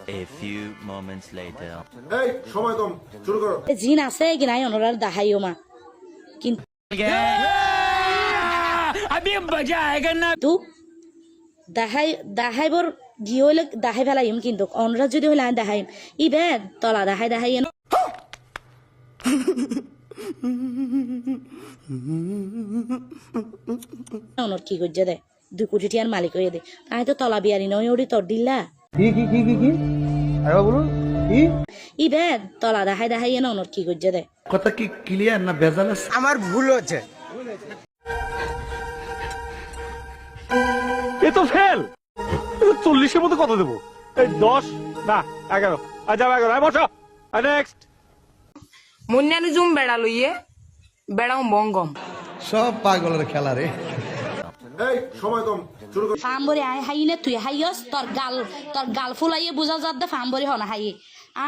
A few moments later. এই সময় কম, শুরু করো। জিন আছে কি নাই ওনার দেখাইও মা কিন্তু দেখাইবর গিয়ে হইলে দেখাই ফেলাইম কিন্তু অনরা যদি হইলে আমি দেখাইম ইবে তলা দেখাই অনর কি করছে দে 2 কোটি টিয়ার মালিক হয়ে দে আমি তো তলা বিয়ারি নয় ওরি তোর দিল্লা কি আরে বলুন কি ইবে তলা দেখাই অনর কি করছে দে কথা কি ক্লিয়ার না ভেজাল আছে? আমার ভুল হচ্ছে। এ তো ফেল 40-এর মধ্যে কত দেবো? এই 10 না 11 আচ্ছা 11 বসো নেক্সট মুন্নানি জুম বেড়া লইয়ে বেড়াও বঙ্গম সব পাগলের খেলা রে। এই সময় কম, শুরু করো। ফাম্বরি আই হাইনে তুই হাইয়স তোর গাল ফুলাইয়ে বুঝা যাত দে ফাম্বরি হনা হাইয়ে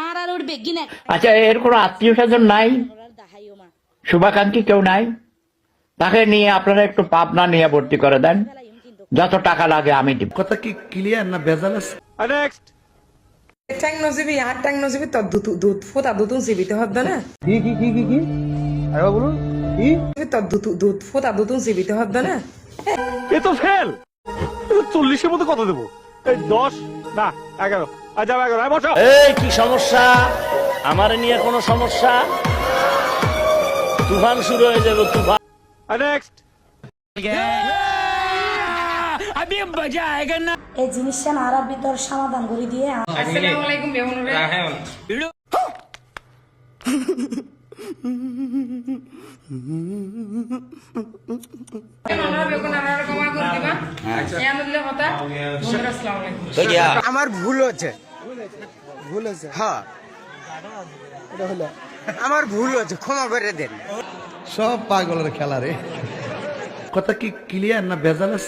আর ওর বেগিন এক আচ্ছা, এর কোনো আত্মীয় স্বজন নাই, দেখাইও মা শুভাকাঙ্ক্ষী কেউ নাই? তাকে নিয়ে আপনারা একটু পাবনা নিয়ে ভর্তি করে দেন, যত টাকা লাগে আমি দিব। কথা কি ক্লিয়ার না ভেজাল আছে? নেক্সট ট্যাং নজিবি আর ট্যাং নজিবি তোর দুধ ফোটা দুধুন সিবিতে হদ্দ না কি আরে বলুন কি তোর দুধ ফোটা দুধুন সিবিতে হদ্দ না এ তো ফেল 40-এর মধ্যে কত দেবো? এই 10 না 11 আচ্ছা 11 বসো এই কি সমস্যা? আমার নিয়ে কোনো সমস্যা? তুফান শুরু হয়ে যাবে, তুফান। নেক্সট এই জিনিসটা না আর ভিতর সমাধান করে দিয়ে আসসালামু আলাইকুম বেহুনুরে আমার ভুল হচ্ছে হ্যাঁ আমার ভুল হচ্ছে, ক্ষমা করে দেন। সব পাগলের খেলা রে। কথা কি ক্লিয়ার না ভেজাল আছে?